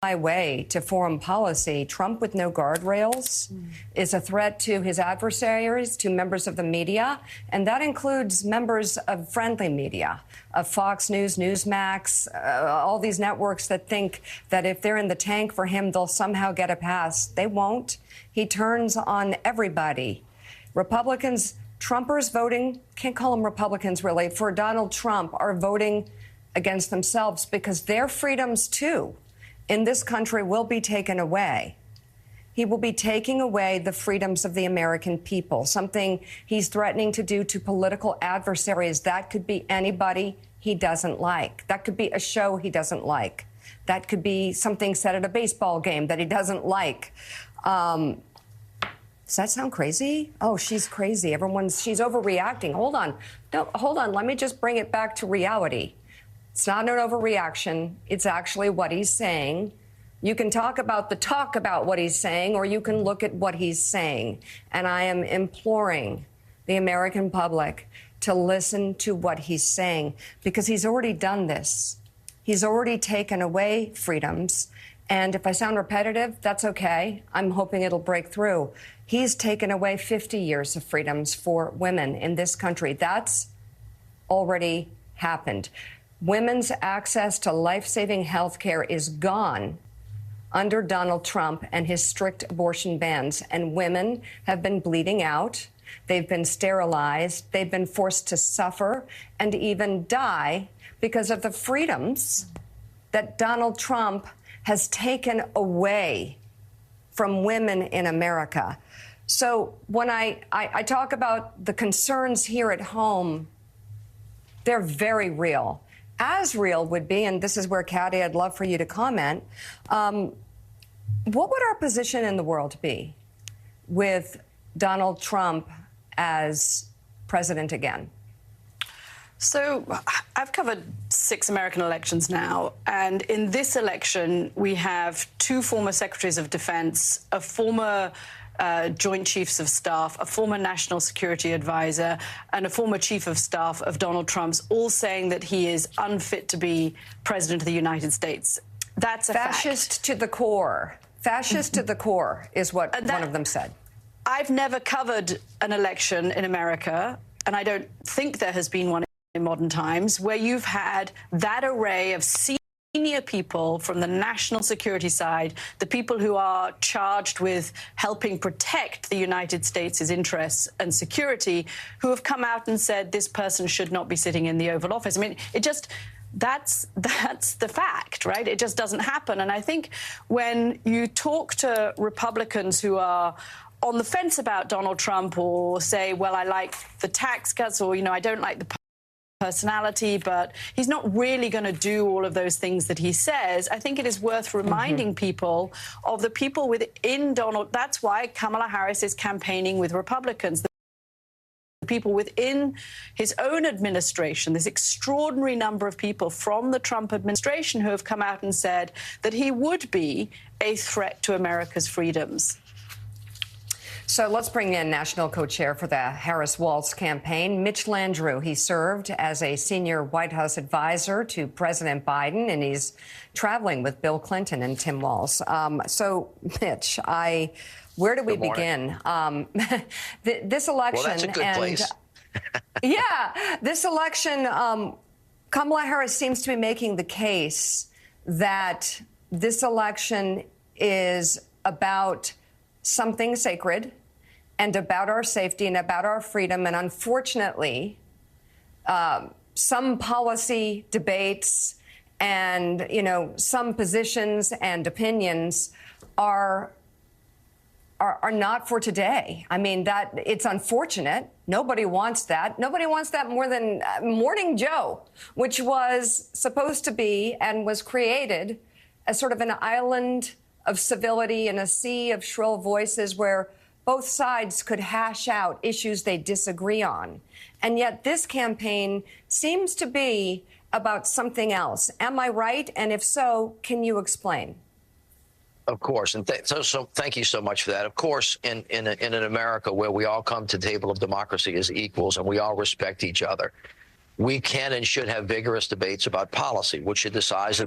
my way to foreign policy. Trump with no guardrails is a threat to his adversaries, to members of the media, and that includes members of friendly media, of Fox News, Newsmax, all these networks that think that if they're in the tank for him, they'll somehow get a pass. They won't. He turns on everybody. Republicans, Trumpers voting, can't call them Republicans really, for Donald Trump are voting against themselves because their freedoms, too, in this country will be taken away. He will be taking away the freedoms of the American people, something he's threatening to do to political adversaries. That could be anybody he doesn't like. That could be a show he doesn't like. That could be something said at a baseball game that he doesn't like. Does that sound crazy? Oh, she's crazy. She's overreacting. Hold on. No, hold on. Let me just bring it back to reality. It's not an overreaction. It's actually what he's saying. You can talk about what he's saying, or you can look at what he's saying. And I am imploring the American public to listen to what he's saying, because he's already done this. He's already taken away freedoms. And if I sound repetitive, that's okay. I'm hoping it'll break through. He's taken away 50 years of freedoms for women in this country. That's already happened. Women's access to life-saving health care is gone under Donald Trump and his strict abortion bans. And women have been bleeding out. They've been sterilized. They've been forced to suffer and even die because of the freedoms that Donald Trump has taken away from women in America. So when I talk about the concerns here at home, they're very real. As real would be, and this is where, Katty, I'd love for you to comment, what would our position in the world be with Donald Trump as president again? So I've covered 6 American elections now, and in this election, we have 2 former secretaries of defense, a former Joint Chiefs of Staff, a former National Security Advisor, and a former Chief of Staff of Donald Trump's, all saying that he is unfit to be President of the United States. That's a fascist fact. To the core. Fascist to the core is what one of them said. I've never covered an election in America, and I don't think there has been one in modern times, where you've had that array of senior people from the national security side, the people who are charged with helping protect the United States' interests and security, who have come out and said this person should not be sitting in the Oval Office. I mean, it just... That's the fact, right? It just doesn't happen. And I think when you talk to Republicans who are on the fence about Donald Trump, or say, well, I like the tax cuts, or, you know, I don't like the personality, but he's not really going to do all of those things that he says, I think it is worth reminding people of the people within Donald. That's why Kamala Harris is campaigning with Republicans. The people within his own administration, this extraordinary number of people from the Trump administration who have come out and said that he would be a threat to America's freedoms. So let's bring in national co-chair for the Harris-Walz campaign, Mitch Landrieu. He served as a senior White House advisor to President Biden, and he's traveling with Bill Clinton and Tim Walz. So, Mitch, where do we begin? This election... Well, that's a good place. Yeah, this election, Kamala Harris seems to be making the case that this election is about something sacred and about our safety and about our freedom. And unfortunately, some policy debates and, you know, some positions and opinions are not for today. I mean, that it's unfortunate. Nobody wants that. Nobody wants that more than Morning Joe, which was supposed to be and was created as sort of an island of civility in a sea of shrill voices where both sides could hash out issues they disagree on. And yet this campaign seems to be about something else. Am I right? And if so, can you explain? Of course. And so thank you so much for that. Of course, in an America where we all come to the table of democracy as equals and we all respect each other, we can and should have vigorous debates about policy, which should decide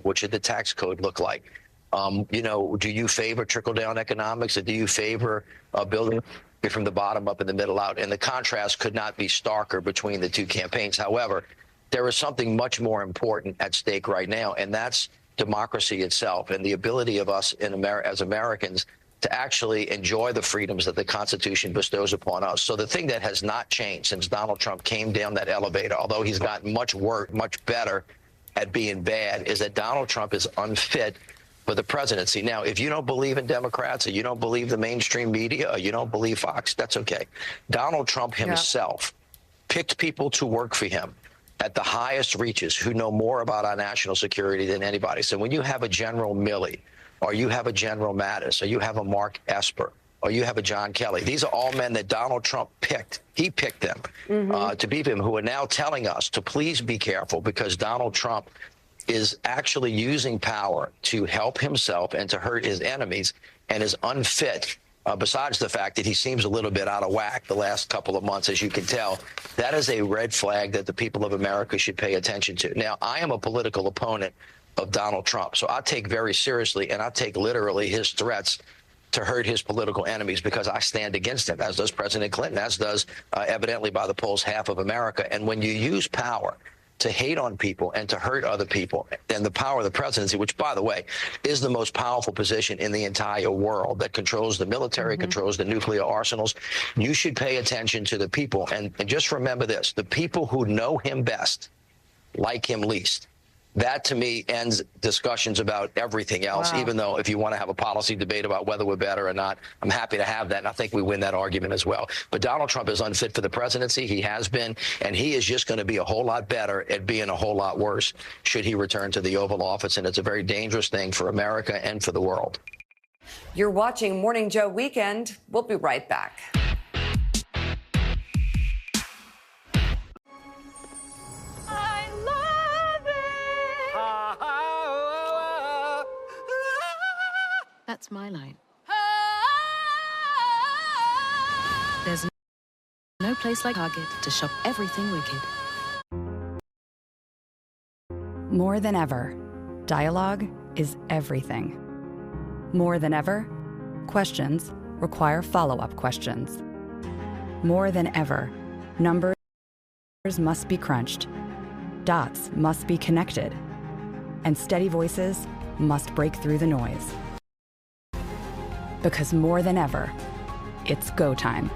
What should the tax code look like? You know, do you favor trickle-down economics, or do you favor building from the bottom up and the middle out? And the contrast could not be starker between the two campaigns. However, there is something much more important at stake right now, and that's democracy itself and the ability of us as Americans to actually enjoy the freedoms that the Constitution bestows upon us. So the thing that has not changed since Donald Trump came down that elevator, although he's gotten much better at being bad, is that Donald Trump is unfit for the presidency. Now, if you don't believe in Democrats, or you don't believe the mainstream media, or you don't believe Fox, that's okay. Donald Trump himself picked people to work for him at the highest reaches who know more about our national security than anybody. So when you have a General Milley, or you have a General Mattis, or you have a Mark Esper, or you have a John Kelly, these are all men that Donald Trump picked. He picked them to be him, who are now telling us to please be careful, because Donald Trump is actually using power to help himself and to hurt his enemies, and is unfit. Besides the fact that he seems a little bit out of whack the last couple of months, as you can tell, that is a red flag that the people of America should pay attention to. Now, I am a political opponent of Donald Trump, so I take very seriously, and I take literally his threats to hurt his political enemies, because I stand against him, as does President Clinton, as does evidently by the polls half of America. And when you use power to hate on people and to hurt other people, and the power of the presidency, which, by the way, is the most powerful position in the entire world, that controls the military, controls the nuclear arsenals, you should pay attention to the people. And just remember this, the people who know him best like him least. That, to me, ends discussions about everything else, even though if you want to have a policy debate about whether we're better or not, I'm happy to have that, and I think we win that argument as well. But Donald Trump is unfit for the presidency. He has been, and he is just going to be a whole lot better at being a whole lot worse should he return to the Oval Office, and it's a very dangerous thing for America and for the world. You're watching Morning Joe Weekend. We'll be right back. That's my line. There's no place like Target to shop everything wicked. More than ever, dialogue is everything. More than ever, questions require follow-up questions. More than ever, numbers must be crunched, dots must be connected, and steady voices must break through the noise. Because more than ever, it's go time.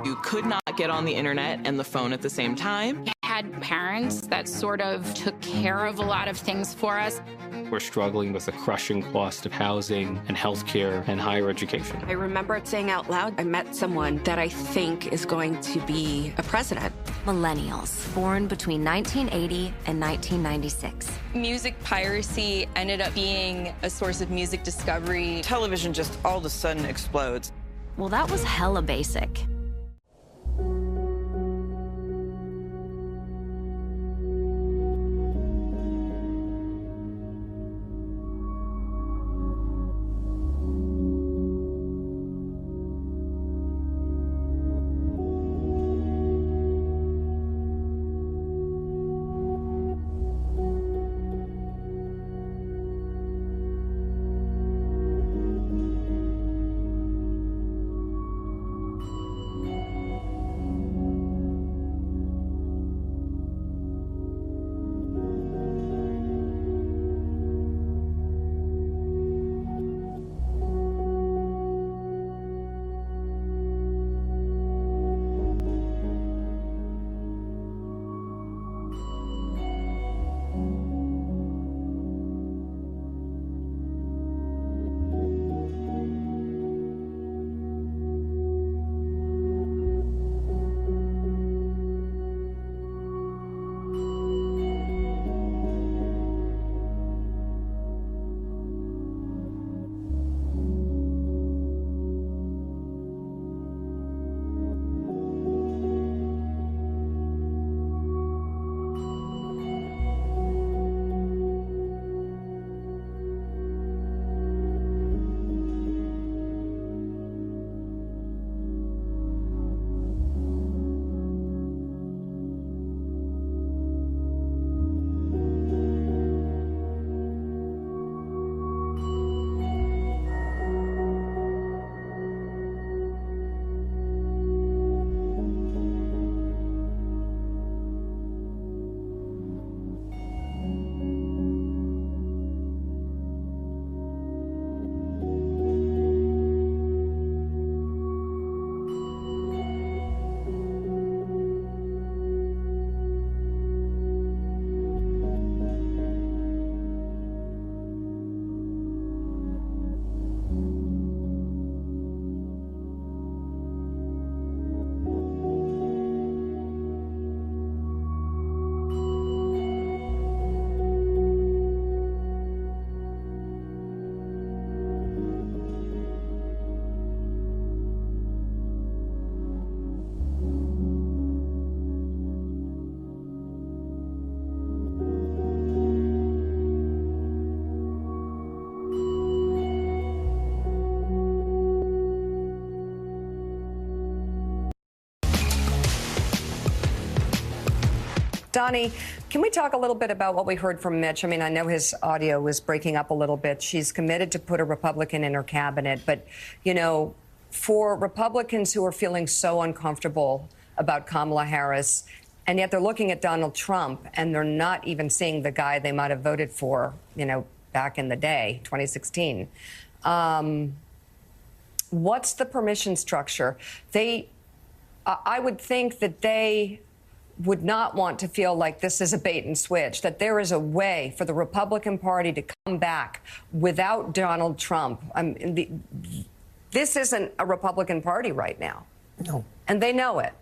You could not get on the internet and the phone at the same time. Had parents that sort of took care of a lot of things for us. We're struggling with the crushing cost of housing and healthcare and higher education. I remember saying out loud, I met someone that I think is going to be a president. Millennials, born between 1980 and 1996. Music piracy ended up being a source of music discovery. Television just all of a sudden explodes. Well, that was hella basic. Donnie, can we talk a little bit about what we heard from Mitch? I mean, I know his audio was breaking up a little bit. She's committed to put a Republican in her cabinet. But, you know, for Republicans who are feeling so uncomfortable about Kamala Harris, and yet they're looking at Donald Trump and they're not even seeing the guy they might have voted for, you know, back in the day, 2016. What's the permission structure? I would think that they would not want to feel like this is a bait and switch, that there is a way for the Republican Party to come back without Donald Trump. This isn't a Republican Party right now. No. And they know it.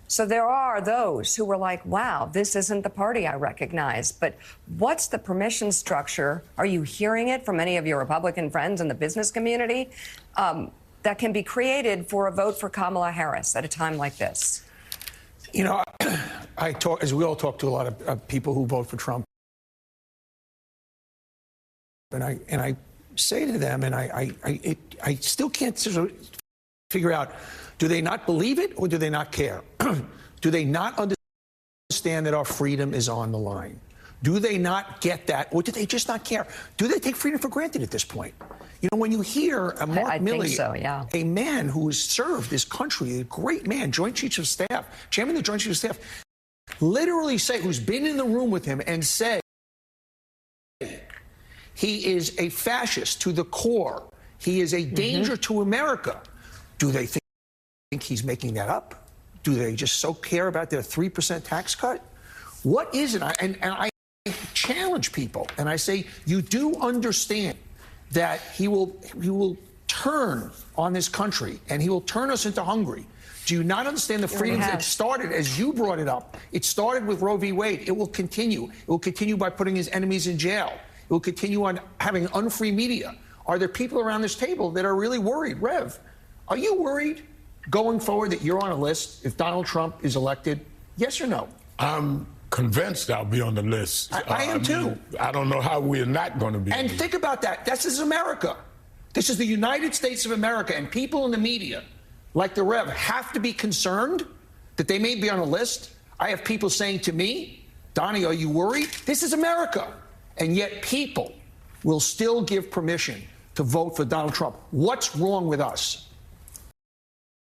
So there are those who were like, wow, this isn't the party I recognize. But what's the permission structure? Are you hearing it from any of your Republican friends in the business community that can be created for a vote for Kamala Harris at a time like this? You know, I talk, as we all talk to a lot of people who vote for Trump, and I say to them, and I still can't sort of figure out, do they not believe it or do they not care? Do they not understand that our freedom is on the line? Do they not get that, or do they just not care? Do they take freedom for granted at this point? You know, when you hear a Mark Milley, so, yeah. a man who has served this country, a great man, Joint Chiefs of Staff, Chairman of the Joint Chiefs of Staff, literally say, who's been in the room with him and say he is a fascist to the core. He is a danger to America. Do they think he's making that up? Do they just so care about their 3% tax cut? What is it? And I challenge people, and I say, you do understand that he will turn on this country, and he will turn us into Hungary. Do you not understand the freedoms that started, as you brought it up? It started with Roe v. Wade. It will continue. It will continue by putting his enemies in jail. It will continue on having unfree media. Are there people around this table that are really worried? Rev, are you worried going forward that you're on a list if Donald Trump is elected? Yes or no? I'm convinced I'll be on the list. I am too. I don't know how we're not going to be. And think about that. This is America. This is the United States of America, and people in the media, like the Rev, have to be concerned that they may be on a list. I have people saying to me, Donnie, are you worried? This is America. And yet people will still give permission to vote for Donald Trump. What's wrong with us?